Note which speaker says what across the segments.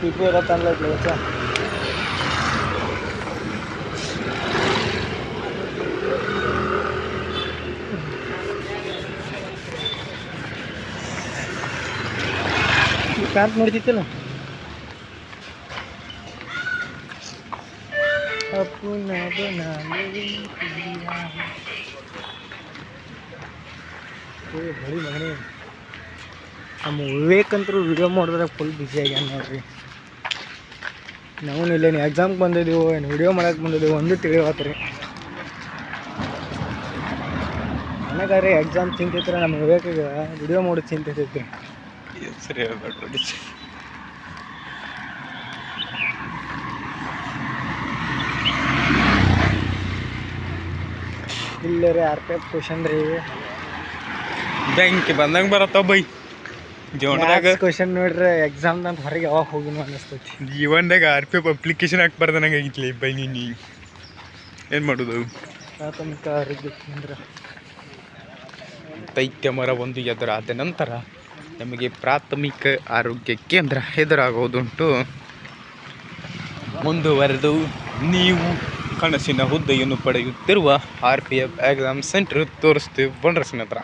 Speaker 1: पिपी चांगला प्लेचा ಪ್ಯಾಂಟ್ ನೋಡ್ತಿತ್ತಲ್ಲ अपना बना ले ಬರೀ ಮಗನೇ ನಮ್ಮ ವಿವೇಕಂತರೂ ವಿಡಿಯೋ ಮಾಡಿದ್ರೆ ಫುಲ್ ಬ್ಯುಸಿ ಆಗ್ಯಾನ ನೋಡ್ರಿ. ನಾವು ಇಲ್ಲೇನು ಎಕ್ಸಾಮ್ಗೆ ಬಂದಿದ್ದೀವೋ ಏನು ವಿಡಿಯೋ ಮಾಡಕ್ಕೆ ಬಂದಿದ್ದೀವೋ ಒಂದು ತಿಳಿಯತ್ರಿ. ನನಗಾದ್ರೆ ಎಕ್ಸಾಮ್ ಚಿಂತಿದ್ರೆ ನಮ್ಮ ವಿವೇಕಿಗೆ ವಿಡಿಯೋ ಮಾಡೋದು ಚಿಂತಿರ್ತೈತಿ. ಸರಿ ಹೇಳ್ಬೇಡ್ರಿ. ಇಲ್ಲ ರೀ RPF ಕ್ವಶನ್ ರೀ
Speaker 2: ಬ್ಯಾಂಕ್ ಬಂದಂಗೆ ಬರತ್ತಾವ ಬೈ ಜೀವನದಾಗ
Speaker 1: ಕ್ವಶನ್ ನೋಡ್ರಿ ಎಕ್ಸಾಮ್ದಂತ ಹೊರಗೆ ಯಾವಾಗ ಹೋಗಿನೂ ಅನ್ನಿಸ್ತೈತಿ.
Speaker 2: ಜೀವನದಾಗ RPF ಅಪ್ಲಿಕೇಶನ್ ಹಾಕ್ಬಾರ್ದಂಗೆ ಆಗಿತ್ಲಿ ಬೈ ನೀನು ಏನು ಮಾಡೋದು.
Speaker 1: ಪ್ರಾಥಮಿಕ ಆರೋಗ್ಯ ಕೇಂದ್ರ
Speaker 2: ದೈತ್ಯ ಮರ ಒಂದು ಎದುರಾದ ನಂತರ ನಮಗೆ ಪ್ರಾಥಮಿಕ ಆರೋಗ್ಯ ಕೇಂದ್ರ ಎದುರಾಗೋದುಂಟು. ಮುಂದುವರೆದು ನೀವು ಕನಸಿನ ಹುದ್ದೆಯನ್ನು ಪಡೆಯುತ್ತಿರುವ RPF ಎಕ್ಸಾಮ್ ಸೆಂಟರ್ ತೋರಿಸ್ತೀವಿ ಬಂಡ್ರಸನ ಹತ್ರ.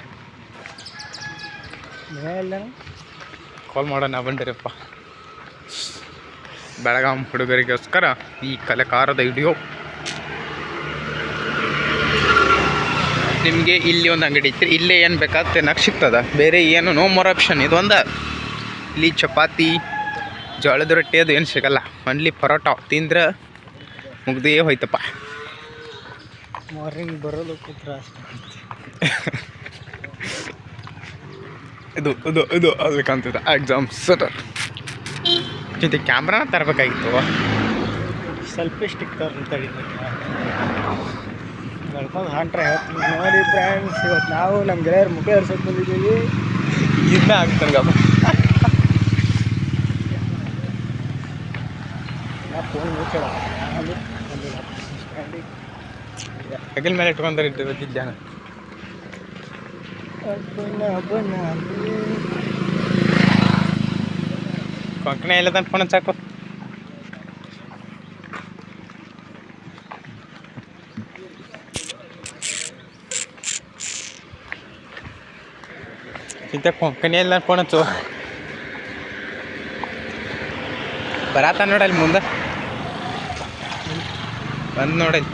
Speaker 2: ಕಾಲ್ ಮಾಡೋಣ ಬಂದಿರಪ್ಪ. ಬೆಳಗಾಂ ಹುಡುಗರಿಗೋಸ್ಕರ ಈ ಕಲೆಕಾರದ ವಿಡಿಯೋ. ನಿಮಗೆ ಇಲ್ಲಿ ಒಂದು ಅಂಗಡಿ ಐತ್ರಿ, ಇಲ್ಲೇ ಏನು ಬೇಕಾದ್ರೆ ತಿನ್ನಕ್ಕೆ ಸಿಗ್ತದೆ, ಬೇರೆ ಏನು ನೋ ಮೋರ್ ಆಪ್ಷನ್. ಇದೊಂದು ಇಲ್ಲಿ ಚಪಾತಿ ಜೋಳದ ರೊಟ್ಟಿ ಅದು ಏನು ಸಿಗಲ್ಲ, ಒನ್ಲಿ ಪರೋಟ ತಿಂದ್ರೆ ಮುಗ್ದೇ ಹೋಯ್ತಪ್ಪ.
Speaker 1: ಮಾರ್ನಿಂಗ್ ಬರೋದಕ್ಕೂ ತ್ರಾಸ.
Speaker 2: ಇದು ಇದು ಇದು ಅದಕ್ಕಂತಿದೆ ಎಕ್ಸಾಮ್ ಸೆಟರ್ ಜೊತೆ ಕ್ಯಾಮ್ರಾನ ತರಬೇಕಾಗಿತ್ತು.
Speaker 1: ಸೆಲ್ಫಿ ಸ್ಟಿಕ್ ತರ್ತಾರೆ ನಡ್ಕೊಂಡು ಹಾಂಟ್ರೆ ಹೇಳ್ತೀನಿ ನೋಡಿ ಫ್ರೆಂಡ್ಸ್. ಇವತ್ತು ನಾವು ನಮ್ಮ ಗೆಳೆಯರ ಮುಖ ಹರ್ಸೋಕೆ ಬಂದಿದ್ದೀವಿ.
Speaker 2: ಇದನ್ನ ಆಗ್ತಂಗಪ್ಪ.
Speaker 1: ನಾ ಫೋನ್ ಮುಚ್ಚಳ
Speaker 2: ಹೆಗಲ ಮೇಲೆ ಇಟ್ಕೊಂಡ್ರೆ ಇದ್ದಿದ್ದಾನೆ. ಕೊಂಕಣ ಎಲ್ಲ ತನಕ ಫೋನ್ ಹಚ್ಚಾಕು. ಇಂಥ ಕೊಂಕಣಿ ಎಲ್ಲ ಫೋನ್ ಹಚ್ಚು. ಬರತ್ತ ನೋಡಲ್ಲಿ ಮುಂದೆ ಬಂದು ನೋಡಲ್ಲಿ.